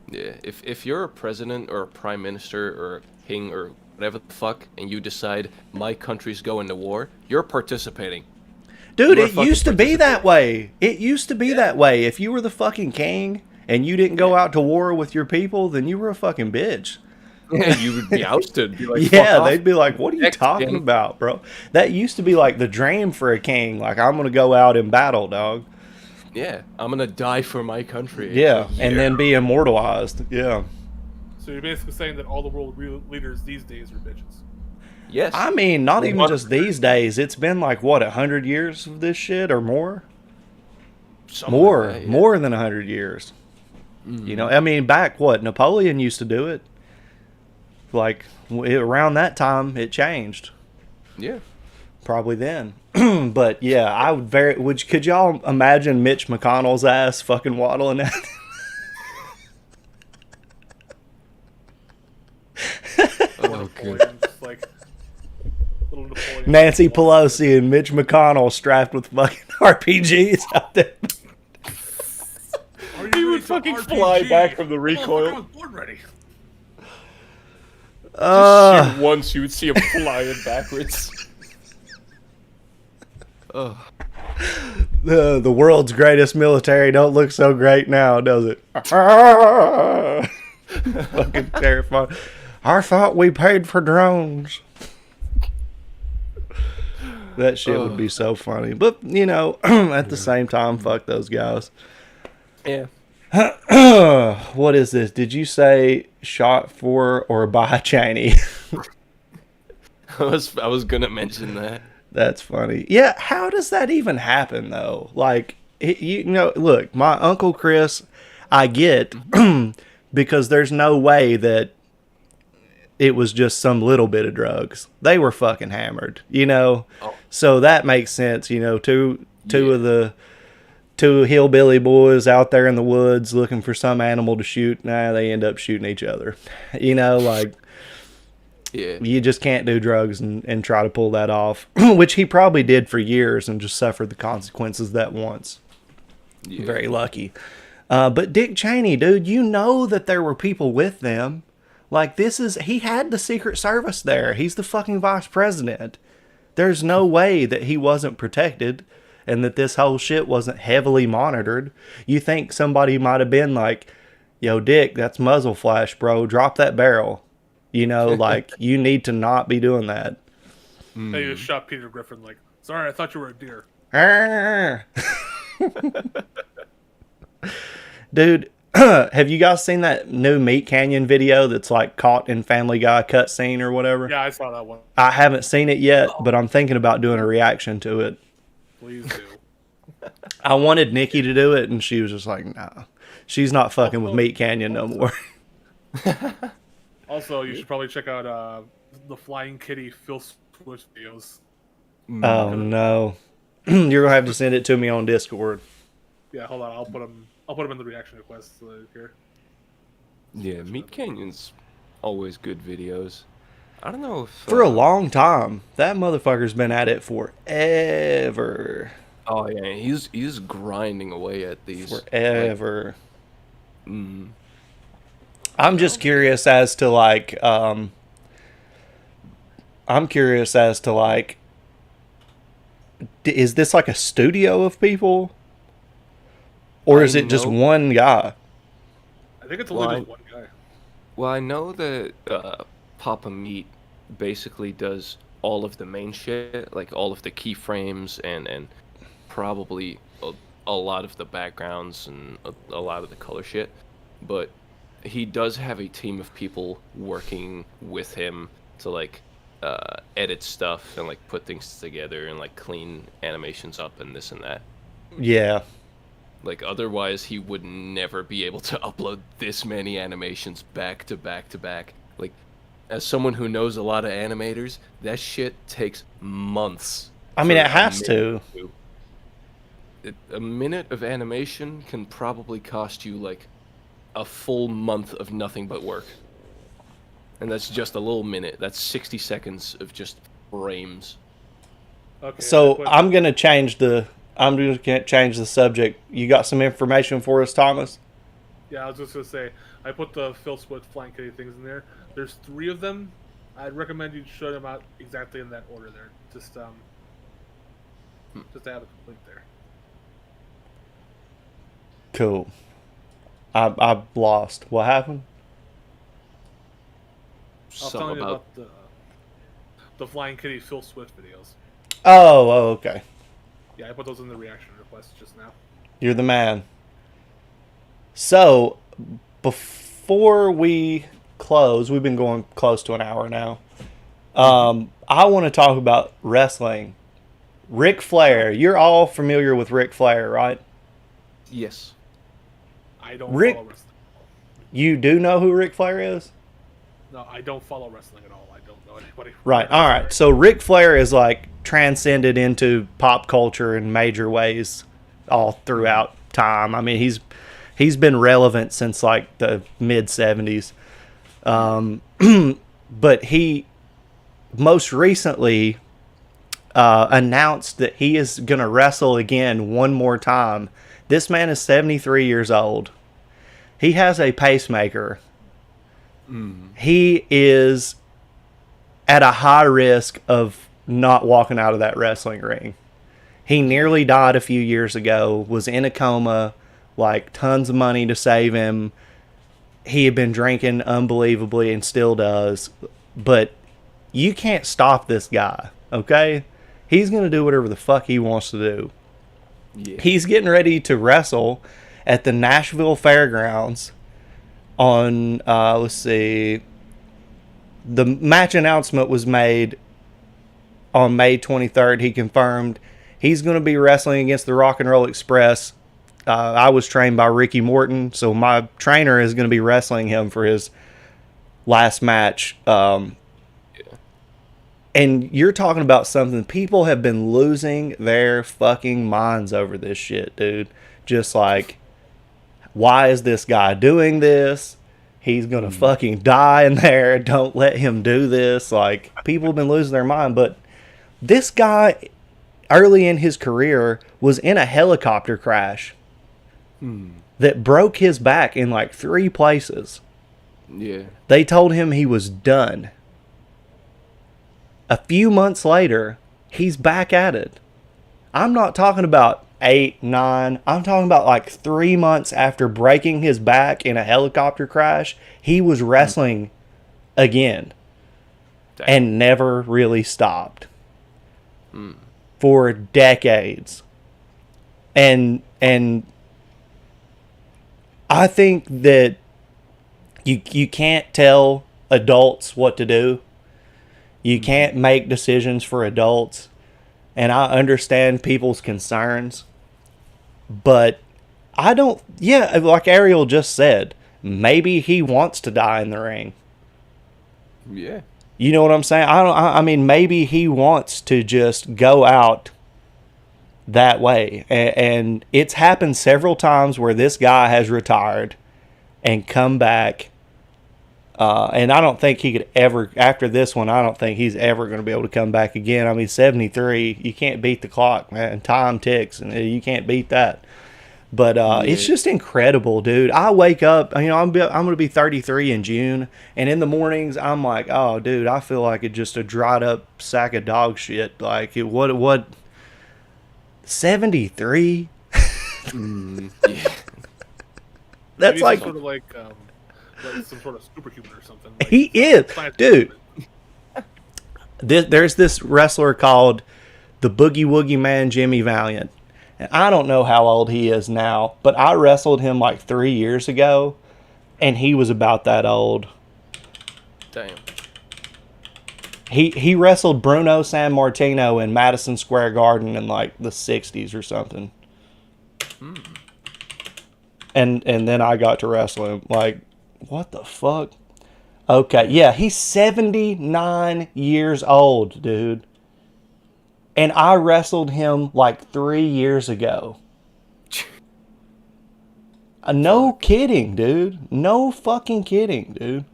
Yeah, if you're a president or a prime minister or a king or whatever the fuck, and you decide my country's going to war, you're participating. Dude, it used to be that way. It used to be that way. If you were the fucking king and you didn't go out to war with your people, then you were a fucking bitch. You would be ousted. Be like, yeah, they'd be like, what are you talking about, bro? That used to be like the dream for a king. Like, I'm going to go out in battle, dog. Yeah, I'm going to die for my country. Yeah, and then be immortalized. Yeah. So you're basically saying that all the world leaders these days are bitches. Yes. I mean, not even just these days. It's been like, what, 100 years of this shit or more? More than 100 years. You know, I mean, back, what, Napoleon used to do it. Like, around that time, it changed. Yeah. Probably then. But, yeah, I would could y'all imagine Mitch McConnell's ass fucking waddling out? Oh, God. Just like, Nancy Pelosi and Mitch McConnell strapped with fucking RPGs out there. He would fucking fly back from the recoil. Board ready. Just shoot once, you would see him flying backwards. The world's greatest military don't look so great now, does it? Fucking terrifying. I thought we paid for drones. That shit would be so funny. But, you know, at the same time, fuck those guys. Yeah. What is this? Did you say shot for or by Cheney? I was gonna mention that. That's funny. Yeah, how does that even happen, though? Like, you know, look, my Uncle Chris, I get, because there's no way that it was just some little bit of drugs. They were fucking hammered, you know? Oh. So that makes sense, you know, two hillbilly boys out there in the woods looking for some animal to shoot. They end up shooting each other. You know, like... Yeah. You just can't do drugs and try to pull that off, which he probably did for years and just suffered the consequences that once. Yeah. Very lucky. But Dick Cheney, dude, you know that there were people with them. Like, he had the Secret Service there. He's the fucking vice president. There's no way that he wasn't protected and that this whole shit wasn't heavily monitored. You think somebody might have been like, yo, Dick, that's muzzle flash, bro. Drop that barrel. You know, like, you need to not be doing that. They just shot Peter Griffin like, sorry, I thought you were a deer. Dude, have you guys seen that new Meat Canyon video that's, like, caught in Family Guy cutscene or whatever? Yeah, I saw that one. I haven't seen it yet, but I'm thinking about doing a reaction to it. Please do. I wanted Nikki to do it, and she was just like, nah. She's not fucking with Meat Canyon no more. Also, you should probably check out the Flying Kitty Phil Swift videos. Oh no, you're gonna have to send it to me on Discord. Yeah, hold on. I'll put them in the reaction requests here. Yeah, Meat Canyon's always good videos. I don't know if for a long time that motherfucker's been at it forever. Oh yeah, he's grinding away at these forever. Like, I'm just curious as to like, is this like a studio of people? Or is it just one guy? I think it's only just one guy. Well, I know that Papa Meat basically does all of the main shit, like all of the keyframes and probably a lot of the backgrounds and a lot of the color shit. But he does have a team of people working with him to like edit stuff and like put things together and like clean animations up and this and that. Yeah. Like otherwise he would never be able to upload this many animations back to back to back. Like as someone who knows a lot of animators, that shit takes months. I mean, it has to. A minute of animation can probably cost you like a full month of nothing but work. And that's just a little minute. That's 60 seconds of just frames. Okay, so I'm going to change the subject. You got some information for us, Thomas? Yeah, I was just going to say, I put the Phil Swift Flying Kitty things in there. There's 3 of them. I'd recommend you show them out exactly in that order there. Just to have a link there. Cool. I lost. What happened? I was telling you about the Flying Kitty Phil Swift videos. Oh, okay. Yeah, I put those in the reaction request just now. You're the man. So, before we close, we've been going close to an hour now. I want to talk about wrestling. Ric Flair. You're all familiar with Ric Flair, right? Yes. I don't follow wrestling. You do know who Ric Flair is? No, I don't follow wrestling at all. I don't know anybody. Right. All right. So Ric Flair is like transcended into pop culture in major ways all throughout time. I mean, he's been relevant since like the mid 70s. But he most recently announced that he is going to wrestle again one more time. This man is 73 years old. He has a pacemaker. He is at a high risk of not walking out of that wrestling ring. He nearly died a few years ago, was in a coma, like tons of money to save him. He had been drinking unbelievably and still does. But you can't stop this guy, okay? He's going to do whatever the fuck he wants to do. Yeah. He's getting ready to wrestle at the Nashville Fairgrounds on, let's see, the match announcement was made on May 23rd. He confirmed he's going to be wrestling against the Rock and Roll Express. I was trained by Ricky Morton, so my trainer is going to be wrestling him for his last match. And you're talking about something, people have been losing their fucking minds over this shit, dude. Just like, why is this guy doing this? He's going to fucking die in there. Don't let him do this. Like, people have been losing their mind. But this guy, early in his career, was in a helicopter crash that broke his back in like 3 places. Yeah. They told him he was done. A few months later, he's back at it. I'm not talking about 8, 9. I'm talking about like 3 months after breaking his back in a helicopter crash, he was wrestling again. Dang. And never really stopped. For decades. And I think that you can't tell adults what to do. You can't make decisions for adults. And I understand people's concerns. But I don't... Yeah, like Ariel just said, maybe he wants to die in the ring. Yeah. You know what I'm saying? I mean, maybe he wants to just go out that way. And it's happened several times where this guy has retired and come back. And I don't think he could ever, after this one, I don't think he's ever going to be able to come back again. I mean, 73, you can't beat the clock, man. Time ticks, and you can't beat that. But it's just incredible, dude. I wake up, you know, I'm going to be 33 in June, and in the mornings, I'm like, oh, dude, I feel like it's just a dried up sack of dog shit. Like, what, 73? Yeah. Maybe That's like... sort of like some sort of superhuman or something. Like, he is, dude. There's this wrestler called the Boogie Woogie Man, Jimmy Valiant. And I don't know how old he is now, but I wrestled him like 3 years ago, and he was about that old. Damn. He wrestled Bruno Sammartino in Madison Square Garden in like the 60s or something. And then I got to wrestle him. Like, what the fuck? Okay, yeah, he's 79 years old, dude. And I wrestled him like 3 years ago. No kidding, dude. No fucking kidding, dude.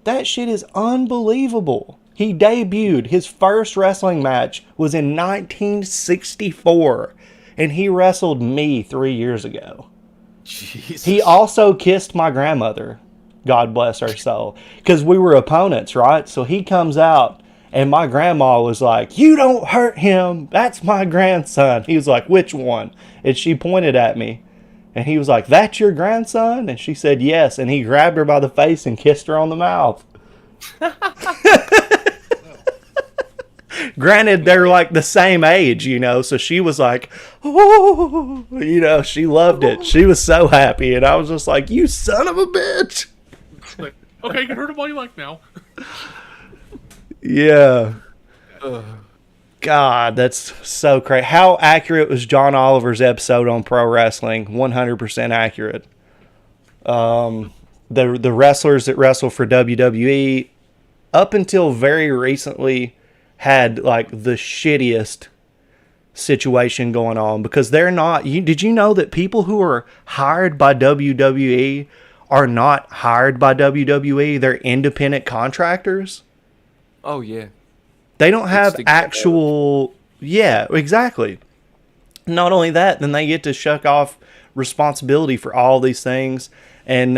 That shit is unbelievable. He debuted. His first wrestling match was in 1964. And he wrestled me 3 years ago. Jesus. He also kissed my grandmother. God bless her soul. Because we were opponents, right? So he comes out. And my grandma was like, you don't hurt him. That's my grandson. He was like, which one? And she pointed at me. And he was like, that's your grandson? And she said, yes. And he grabbed her by the face and kissed her on the mouth. Granted, they're like the same age, you know. So she was like, oh, you know, she loved it. She was so happy. And I was just like, you son of a bitch. Like, okay, you can hurt him all you like now. Yeah. God, that's so crazy. How accurate was John Oliver's episode on pro wrestling? 100% accurate. The wrestlers that wrestle for WWE, up until very recently, had like the shittiest situation going on because they're not. Did you know that people who are hired by WWE are not hired by WWE? They're independent contractors. Oh, yeah. They don't have actual... Yeah, exactly. Not only that, then they get to shuck off responsibility for all these things. And,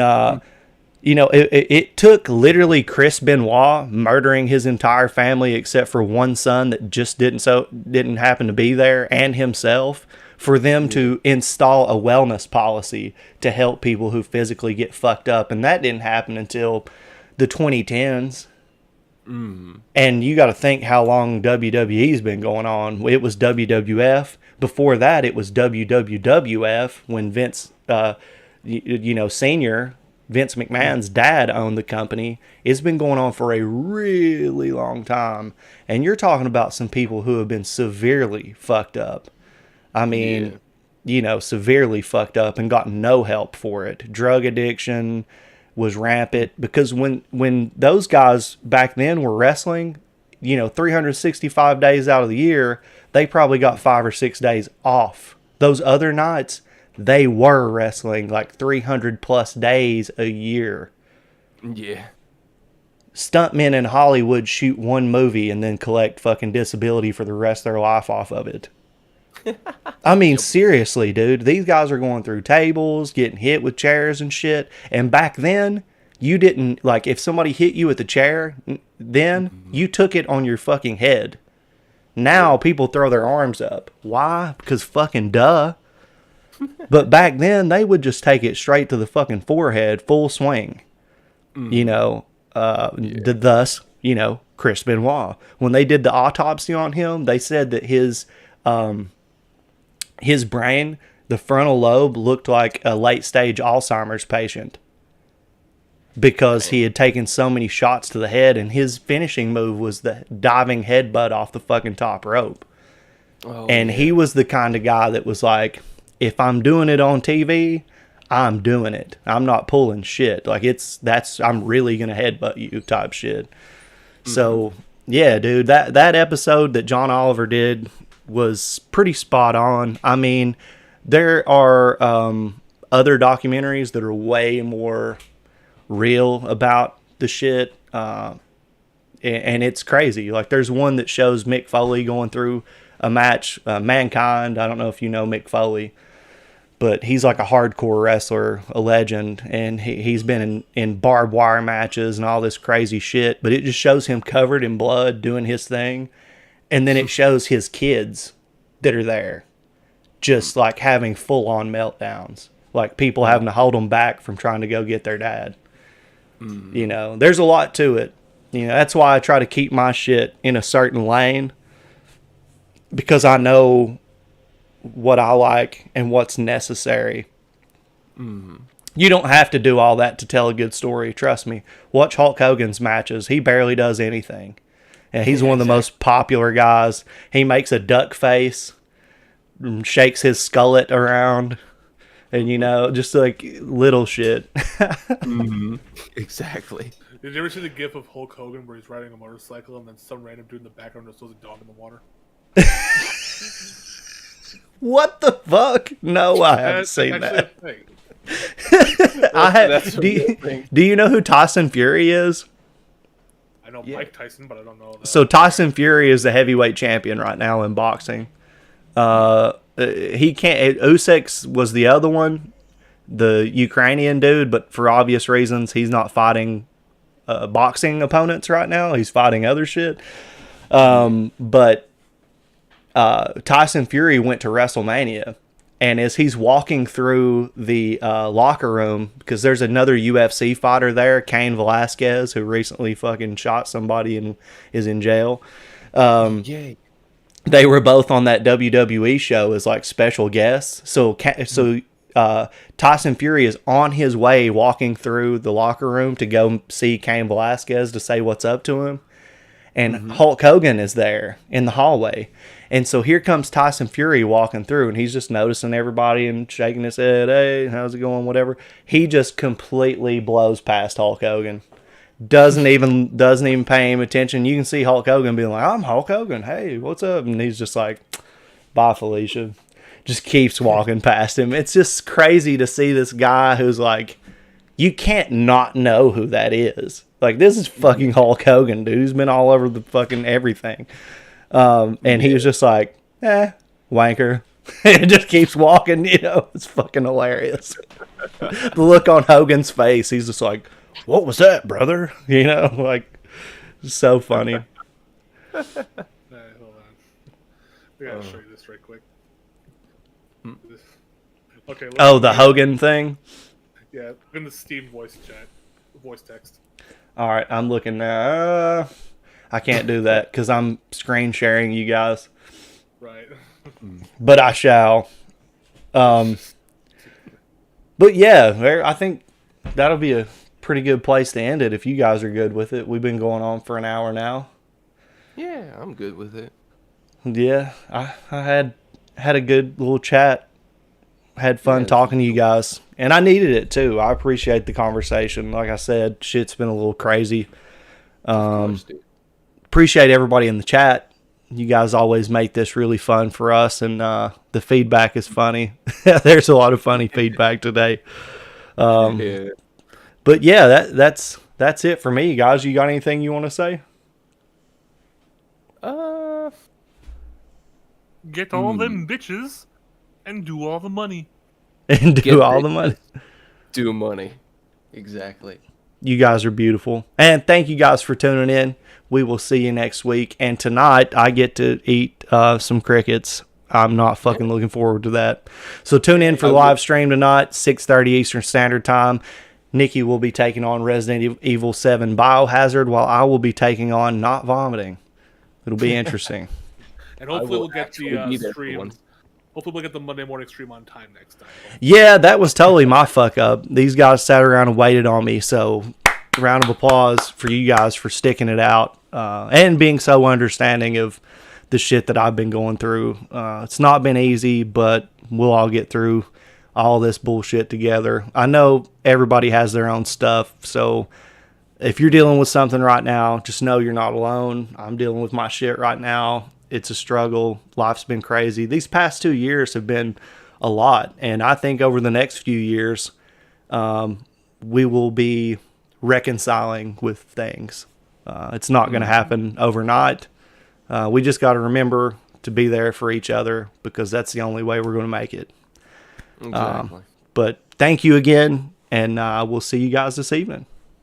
you know, it took literally Chris Benoit murdering his entire family except for one son that just didn't happen to be there, and himself, for them to install a wellness policy to help people who physically get fucked up. And that didn't happen until the 2010s. And you got to think how long WWE's been going on. It was WWF. Before that, it was WWWF when Vince, Senior, Vince McMahon's dad, owned the company. It's been going on for a really long time. And you're talking about some people who have been severely fucked up. I mean, severely fucked up and got no help for it. Drug addiction was rampant, because when those guys back then were wrestling, 365 days out of the year, they probably got 5 or 6 days off. Those other nights, they were wrestling like 300 plus days a year. Yeah. Stuntmen in Hollywood shoot one movie and then collect fucking disability for the rest of their life off of it. I mean, seriously, dude, these guys are going through tables, getting hit with chairs and shit. And back then, you didn't, like, if somebody hit you with a chair, then you took it on your fucking head. Now people throw their arms up. Why? Because fucking duh. But back then, they would just take it straight to the fucking forehead, full swing. Thus, Chris Benoit. When they did the autopsy on him, they said that his brain, the frontal lobe, looked like a late stage Alzheimer's patient, because he had taken so many shots to the head, and his finishing move was the diving headbutt off the fucking top rope. He was the kind of guy that was like, if I'm doing it on TV, I'm doing it. I'm not pulling shit. Like, I'm really going to headbutt you type shit. So, yeah, dude, that episode that John Oliver did was pretty spot on. I mean, there are other documentaries that are way more real about the shit, and it's crazy. Like, there's one that shows Mick Foley going through a match, Mankind. I don't know if you know Mick Foley, but he's like a hardcore wrestler, a legend, and he's been in barbed wire matches and all this crazy shit, but it just shows him covered in blood doing his thing. And then it shows his kids that are there just like having full on meltdowns, like people having to hold them back from trying to go get their dad. There's a lot to it. That's why I try to keep my shit in a certain lane, because I know what I like and what's necessary. You don't have to do all that to tell a good story. Trust me. Watch Hulk Hogan's matches. He barely does anything. And he's one of the most popular guys. He makes a duck face, shakes his skullet around, and, just like little shit. Exactly. Did you ever see the gif of Hulk Hogan where he's riding a motorcycle and then some random dude in the background just throws a dog in the water? What the fuck? No, I haven't seen that. Do you know who Tyson Fury is? I know Mike Tyson, but I don't know that. So Tyson Fury is the heavyweight champion right now in boxing. He can't. Usyk was the other one, the Ukrainian dude, but for obvious reasons, he's not fighting boxing opponents right now. He's fighting other shit. But Tyson Fury went to WrestleMania, and as he's walking through the locker room, because there's another UFC fighter there, Cain Velasquez, who recently fucking shot somebody and is in jail. Yay. They were both on that WWE show as like special guests. So Tyson Fury is on his way walking through the locker room to go see Cain Velasquez to say what's up to him. And Hulk Hogan is there in the hallway. And so here comes Tyson Fury walking through, and he's just noticing everybody and shaking his head. Hey, how's it going? Whatever. He just completely blows past Hulk Hogan. Doesn't even pay him attention. You can see Hulk Hogan being like, I'm Hulk Hogan. Hey, what's up? And he's just like, bye, Felicia. Just keeps walking past him. It's just crazy to see this guy who's like, you can't not know who that is. Like, this is fucking Hulk Hogan, dude. He's been all over the fucking everything. And he was just like, wanker. And just keeps walking, you know. It's fucking hilarious. The look on Hogan's face, he's just like, what was that, brother? You know, like, so funny. Hold on. We gotta show you this right quick. Okay. The Hogan thing? Yeah, in the Steam voice text. All right, I'm looking now. I can't do that because I'm screen sharing you guys. Right. But I shall. But yeah, I think that'll be a pretty good place to end it if you guys are good with it. We've been going on for an hour now. Yeah, I'm good with it. Yeah, I had a good little chat. Had fun talking to you guys. And I needed it too. I appreciate the conversation. Like I said, shit's been a little crazy. Appreciate everybody in the chat. You guys always make this really fun for us, and the feedback is funny. There's a lot of funny feedback today. But yeah, that's it for me, guys. You got anything you want to say? Get all them bitches and do all the money. And do all the money. Do money. Exactly. You guys are beautiful. And thank you guys for tuning in. We will see you next week. And tonight, I get to eat some crickets. I'm not fucking looking forward to that. So tune in for the live stream tonight, 6:30 Eastern Standard Time. Nikki will be taking on Resident Evil 7 Biohazard, while I will be taking on Not Vomiting. It'll be interesting. And hopefully we'll get the stream. Hopefully we'll get the Monday morning stream on time next time. Yeah, that was totally my fuck up. These guys sat around and waited on me, so round of applause for you guys for sticking it out and being so understanding of the shit that I've been going through. It's not been easy, but we'll all get through all this bullshit together. I know everybody has their own stuff, so if you're dealing with something right now, just know you're not alone. I'm dealing with my shit right now. It's a struggle. Life's been crazy. These past 2 years have been a lot, and I think over the next few years, we will be reconciling with things. It's not going to happen overnight. We just got to remember to be there for each other, because that's the only way we're going to make it. Exactly. But thank you again, and we'll see you guys this evening.